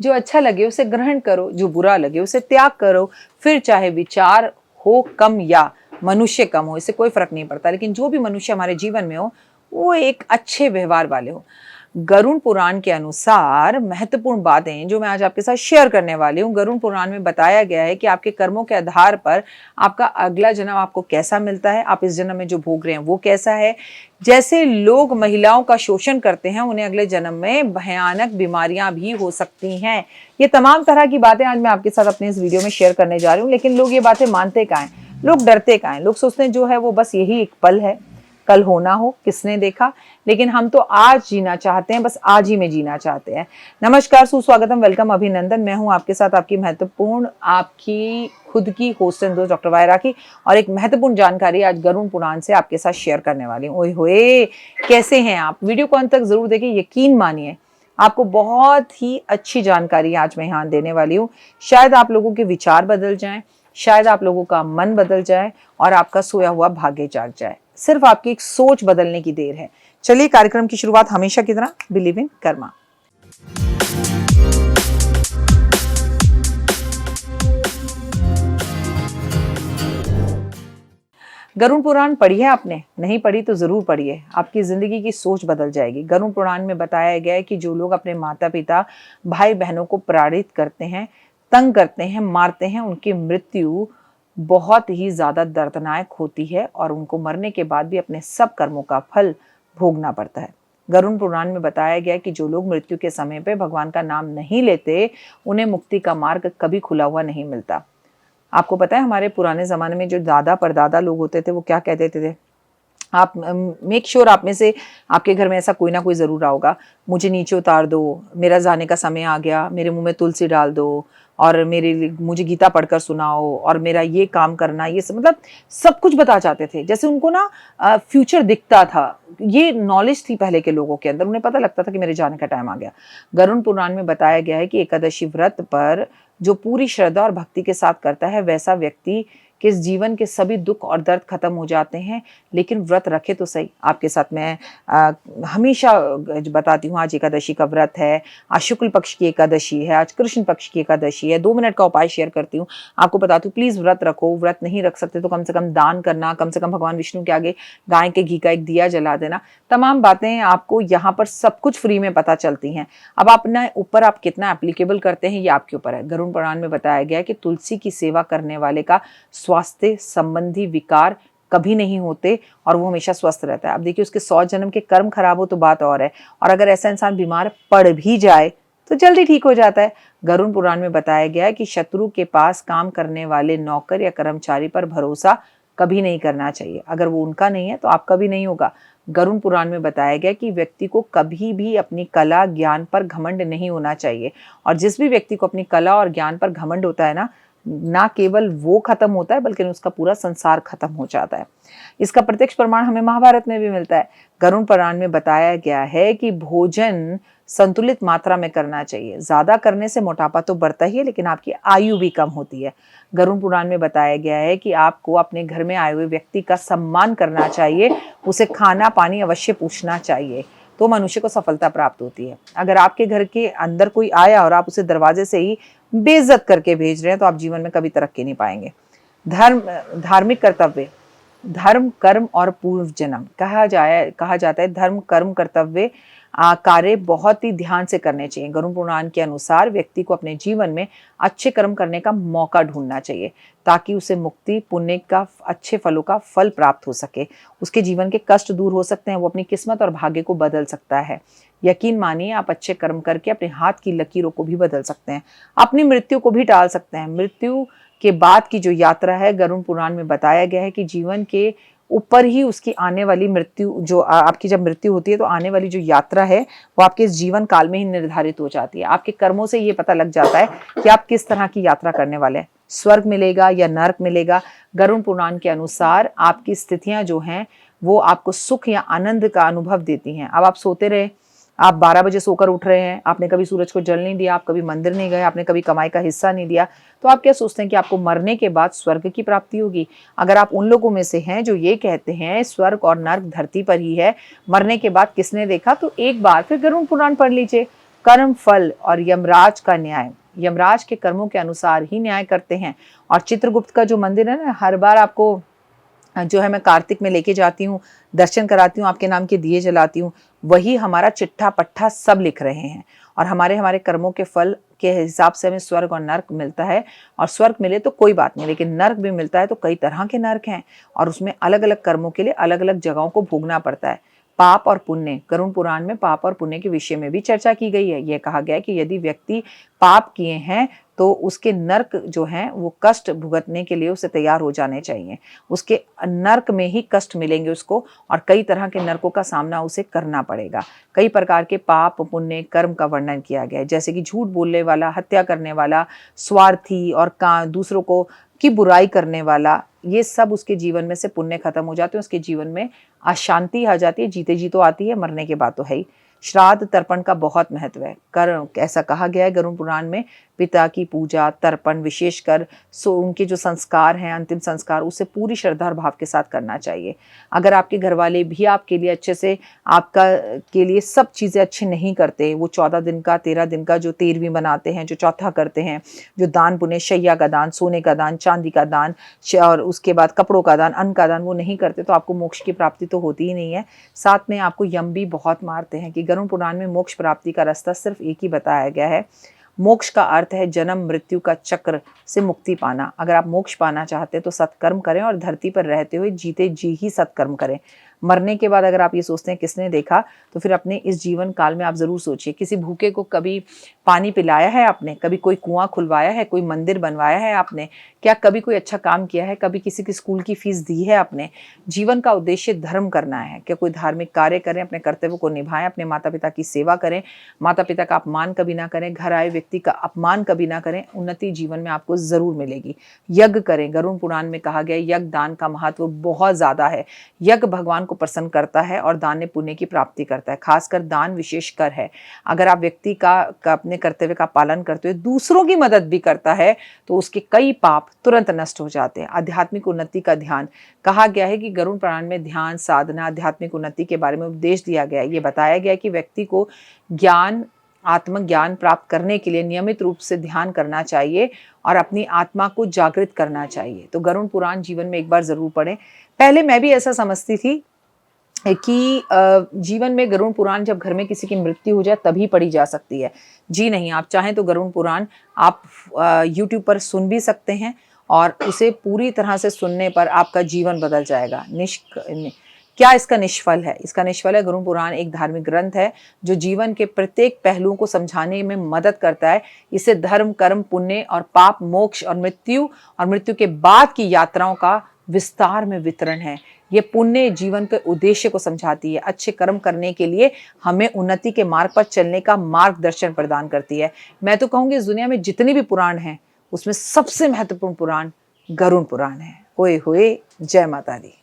जो अच्छा लगे उसे ग्रहण करो, जो बुरा लगे उसे त्याग करो। फिर चाहे विचार हो कम या मनुष्य कम हो, इससे कोई फर्क नहीं पड़ता, लेकिन जो भी मनुष्य हमारे जीवन में हो वो एक अच्छे व्यवहार वाले हो। गरुड़ पुराण के अनुसार महत्वपूर्ण बातें जो मैं आज आपके साथ शेयर करने वाली हूँ। गरुड़ पुराण में बताया गया है कि आपके कर्मों के आधार पर आपका अगला जन्म आपको कैसा मिलता है, आप इस जन्म में जो भोग रहे हैं वो कैसा है। जैसे लोग महिलाओं का शोषण करते हैं, उन्हें अगले जन्म में भयानक बीमारियां भी हो सकती हैं। ये तमाम तरह की बातें आज मैं आपके साथ अपने इस वीडियो में शेयर करने जा रही हूँ। लेकिन लोग ये बातें मानते कहाँ हैं, लोग डरते कहाँ हैं। लोग सोचते हैं जो है वो बस यही एक पल है, कल होना हो किसने देखा। लेकिन हम तो आज जीना चाहते हैं, बस आज ही में जीना चाहते हैं। नमस्कार, सुस्वागतम, वेलकम, अभिनंदन। मैं हूं आपके साथ आपकी महत्वपूर्ण, आपकी खुद की होस्ट एंड दोस्त डॉक्टर वाई राखी, और एक महत्वपूर्ण जानकारी आज गरुड़ पुराण से आपके साथ शेयर करने वाली हूँ। ओए होए, कैसे हैं आप? वीडियो को अंत तक जरूर देखिए, यकीन मानिए आपको बहुत ही अच्छी जानकारी आज मैं यहाँ देने वाली हूँ। शायद आप लोगों के विचार बदल जाएं, शायद आप लोगों का मन बदल जाए और आपका सोया हुआ भाग्य जाग जाए। सिर्फ आपकी एक सोच बदलने की देर है। चलिए कार्यक्रम की शुरुआत हमेशा की तरह बिलीव इन कर्मा। गरुड़ पुराण पढ़ी है आपने? नहीं पढ़ी तो जरूर पढ़िए, आपकी जिंदगी की सोच बदल जाएगी। गरुड़ पुराण में बताया गया है कि जो लोग अपने माता पिता भाई बहनों को प्रताड़ित करते हैं, तंग करते हैं, मारते हैं, उनकी मृत्यु बहुत ही ज्यादा दर्दनाक होती है और उनको मरने के बाद भी अपने सब कर्मों का फल भोगना पड़ता है। गरुड़ पुराण में बताया गया है कि जो लोग मृत्यु के समय पे भगवान का नाम नहीं लेते, उन्हें मुक्ति का मार्ग कभी खुला हुआ नहीं मिलता। आपको पता है हमारे पुराने ज़माने में जो दादा परदादा लोग होते थे वो क्या कहते थे? आप मेक श्योर आप में से आपके घर में ऐसा कोई ना कोई ज़रूर रहा होगा। मुझे नीचे उतार दो, मेरा जाने का समय आ गया, मेरे मुंह में तुलसी डाल दो, और मुझे गीता पढ़कर सुनाओ, और मेरा ये काम करना, ये सब मतलब सब कुछ बता जाते थे। जैसे उनको ना फ्यूचर दिखता था। ये नॉलेज थी पहले के लोगों के अंदर, उन्हें पता लगता था कि मेरे जाने का टाइम आ गया। गरुड़ पुराण में बताया गया है कि एकादशी व्रत पर जो पूरी श्रद्धा और भक्ति के साथ करता है, वैसा व्यक्ति के जीवन के सभी दुख और दर्द खत्म हो जाते हैं। लेकिन व्रत रखे तो सही। आपके साथ मैं हमेशा बताती हूँ, आज एकादशी का व्रत है, आज शुक्ल पक्ष की एकादशी है, आज कृष्ण पक्ष की एकादशी है। 2 मिनट का उपाय शेयर करती हूँ, आपको बताती हूँ। प्लीज व्रत रखो, व्रत नहीं रख सकते तो कम से कम दान करना, कम से कम भगवान विष्णु के आगे गाय के घी का एक दिया जला देना। तमाम बातें आपको यहाँ पर सब कुछ फ्री में पता चलती हैं। अब अपने ऊपर आप कितना एप्लीकेबल करते हैं ये आपके ऊपर है। गरुड़ पुराण में बताया गया है कि तुलसी की सेवा करने वाले का स्वास्थ्य संबंधी विकार कभी नहीं होते और वो हमेशा स्वस्थ रहता है। अब देखिए, उसके 100 जन्म के कर्म खराब हो तो बात और है, और अगर ऐसा इंसान बीमार पड़ भी जाए तो जल्दी ठीक हो जाता है। गरुड़ पुराण में बताया गया है कि शत्रु के पास काम करने वाले नौकर या कर्मचारी पर भरोसा कभी नहीं करना चाहिए। अगर वो उनका नहीं है तो आपका भी नहीं होगा। गरुड़ पुराण में बताया गया कि व्यक्ति को कभी भी अपनी कला ज्ञान पर घमंड नहीं होना चाहिए, और जिस भी व्यक्ति को अपनी कला और ज्ञान पर घमंड होता है ना केवल वो खत्म होता है बल्कि उसका पूरा संसार खत्म हो जाता है। इसका प्रत्यक्ष प्रमाण हमें महाभारत में भी मिलता है। गरुड़ पुराण में बताया गया है कि भोजन संतुलित मात्रा में करना चाहिए। ज्यादा करने से मोटापा तो बढ़ता ही है, लेकिन आपकी आयु भी कम होती है। गरुड़ पुराण में बताया गया है कि आपको अपने घर में आए हुए व्यक्ति का सम्मान करना चाहिए, उसे खाना पानी अवश्य पूछना चाहिए, तो मनुष्य को सफलता प्राप्त होती है। अगर आपके घर के अंदर कोई आया और आप उसे दरवाजे से ही बेइज्जत करके भेज रहे हैं तो आप जीवन में कभी तरक्की नहीं पाएंगे। धार्मिक कर्तव्य, धर्म कर्म और पूर्व जन्म कहा जाता है। धर्म कर्म कर्तव्य कार्य बहुत ही ध्यान से करने चाहिए। गरुड़ पुराण के अनुसार व्यक्ति को अपने जीवन में अच्छे कर्म करने का मौका ढूंढना चाहिए, ताकि उसे मुक्ति पुण्य का अच्छे फलों का फल प्राप्त हो सके, उसके जीवन के कष्ट दूर हो सकते हैं, वो अपनी किस्मत और भाग्य को बदल सकता है। यकीन मानिए, आप अच्छे कर्म करके अपने हाथ की लकीरों को भी बदल सकते हैं, अपनी मृत्यु को भी टाल सकते हैं। मृत्यु के बाद की जो यात्रा है, गरुड़ पुराण में बताया गया है कि जीवन के ऊपर ही उसकी आने वाली मृत्यु, जो आपकी जब मृत्यु होती है तो आने वाली जो यात्रा है वो आपके जीवन काल में ही निर्धारित हो जाती है। आपके कर्मों से ये पता लग जाता है कि आप किस तरह की यात्रा करने वाले हैं, स्वर्ग मिलेगा या नरक मिलेगा। गरुड़ पुराण के अनुसार आपकी स्थितियां जो हैं वो आपको सुख या आनंद का अनुभव देती हैं। अब आप सोते रहे, आप 12 बजे सोकर उठ रहे हैं, आपने कभी सूरज को जल नहीं दिया, आप कभी मंदिर नहीं गए, आपने कभी कमाई का हिस्सा नहीं दिया, तो आप क्या सोचते हैं कि आपको मरने के बाद स्वर्ग की प्राप्ति होगी? अगर आप उन लोगों में से हैं जो ये कहते हैं स्वर्ग और नर्क धरती पर ही है, मरने के बाद किसने देखा, तो एक बार फिर गरुड़ पुराण पढ़ लीजिए। कर्म फल और यमराज का न्याय, यमराज के कर्मों के अनुसार ही न्याय करते हैं। और चित्रगुप्त का जो मंदिर है ना, हर बार आपको जो है मैं कार्तिक में लेके जाती हूँ, दर्शन कराती हूँ, आपके नाम के दिए जलाती हूँ, वही हमारा चिट्ठा पट्ठा सब लिख रहे हैं। और हमारे हमारे कर्मों के फल के हिसाब से हमें स्वर्ग और नर्क मिलता है। और स्वर्ग मिले तो कोई बात नहीं, लेकिन नर्क भी मिलता है तो कई तरह के नर्क हैं, और उसमें अलग अलग कर्मों के लिए अलग अलग जगहों को भोगना पड़ता है। पाप और पुण्य, गरुड़ पुराण में पाप और पुण्य के विषय में भी चर्चा की गई है। यह कहा गया है कि यदि व्यक्ति पाप किए हैं तो उसके नर्क जो हैं वो कष्ट भुगतने के लिए उसे तैयार हो जाने चाहिए। उसके नर्क में ही कष्ट मिलेंगे उसको, और कई तरह के नर्कों का सामना उसे करना पड़ेगा। कई प्रकार के पाप पुण्य कर्म का वर्णन किया गया है, जैसे कि झूठ बोलने वाला, हत्या करने वाला, स्वार्थी और दूसरों को की बुराई करने वाला, ये सब उसके जीवन में से पुण्य खत्म हो जाते हैं, उसके जीवन में अशांति आ जाती है। जीते जी तो आती है, मरने के बाद तो है ही। श्राद्ध तर्पण का बहुत महत्व है। कर्म ऐसा कहा गया है गरुड़ पुराण में, पिता की पूजा तर्पण विशेषकर उनके जो संस्कार हैं, अंतिम संस्कार, उसे पूरी श्रद्धा और भाव के साथ करना चाहिए। अगर आपके घर वाले भी आपके लिए अच्छे से आपका के लिए सब चीज़ें अच्छी नहीं करते, वो 14 दिन का 13 दिन का जो 13वीं बनाते हैं, जो चौथा करते हैं, जो दान पुण्य, शैया का दान, सोने का दान, चांदी का दान और उसके बाद कपड़ों का दान, अन्न का दान, वो नहीं करते तो आपको मोक्ष की प्राप्ति तो होती ही नहीं है। साथ में आपको यम भी बहुत मारते हैं। कि गरुड़ पुराण में मोक्ष प्राप्ति का रास्ता सिर्फ एक ही बताया गया है। मोक्ष का अर्थ है जन्म मृत्यु का चक्र से मुक्ति पाना। अगर आप मोक्ष पाना चाहते हैं तो सत्कर्म करें और धरती पर रहते हुए जीते जी ही सत्कर्म करें। मरने के बाद अगर आप ये सोचते हैं किसने देखा, तो फिर अपने इस जीवन काल में आप जरूर सोचिए, किसी भूखे को कभी पानी पिलाया है आपने? कभी कोई कुआं खुलवाया है? कोई मंदिर बनवाया है आपने? क्या कभी कोई अच्छा काम किया है? कभी किसी की स्कूल की फीस दी है आपने? जीवन का उद्देश्य धर्म करना है। क्या कोई धार्मिक कार्य करें, अपने कर्तव्य को निभाएं, अपने माता पिता की सेवा करें, माता पिता का अपमान कभी ना करें, घर आए व्यक्ति का अपमान कभी ना करें, उन्नति जीवन में आपको जरूर मिलेगी। यज्ञ करें। गरुड़ पुराण में कहा गया यज्ञ दान का महत्व बहुत ज्यादा है। यज्ञ भगवान को प्रसन्न करता है और दान पुण्य की प्राप्ति करता है। खासकर दान विशेष कर है। अगर आप व्यक्ति का अपने कर्तव्य का पालन करते हुए दूसरों की मदद भी करता है तो उसके कई पाप तुरंत नष्ट हो जाते हैं। आध्यात्मिक उन्नति का ध्यान, कहा गया है कि गरुड़ पुराण में ध्यान साधना आध्यात्मिक उन्नति के बारे में उपदेश दिया गया है। ये बताया गया है कि व्यक्ति को ज्ञान आत्मज्ञान प्राप्त करने के लिए नियमित रूप से ध्यान करना चाहिए और अपनी आत्मा को जागृत करना चाहिए। तो गरुड़ पुराण जीवन में एक बार जरूर पढ़ें। पहले मैं भी ऐसा समझती थी कि जीवन में गरुड़ पुराण जब घर में किसी की मृत्यु हो जाए तभी पढ़ी जा सकती है। जी नहीं, आप चाहें तो गरुड़ पुराण आप YouTube पर सुन भी सकते हैं, और उसे पूरी तरह से सुनने पर आपका जीवन बदल जाएगा। क्या इसका निष्फल है? इसका निष्फल है गरुड़ पुराण एक धार्मिक ग्रंथ है जो जीवन के प्रत्येक पहलुओं को समझाने में मदद करता है। इसे धर्म कर्म पुण्य और पाप मोक्ष और मृत्यु के बाद की यात्राओं का विस्तार में वितरण है। ये पुण्य जीवन के उद्देश्य को समझाती है। अच्छे कर्म करने के लिए हमें उन्नति के मार्ग पर चलने का मार्गदर्शन प्रदान करती है। मैं तो कहूँगी इस दुनिया में जितनी भी पुराण हैं उसमें सबसे महत्वपूर्ण पुराण गरुड़ पुराण है। होए होए, जय माता दी।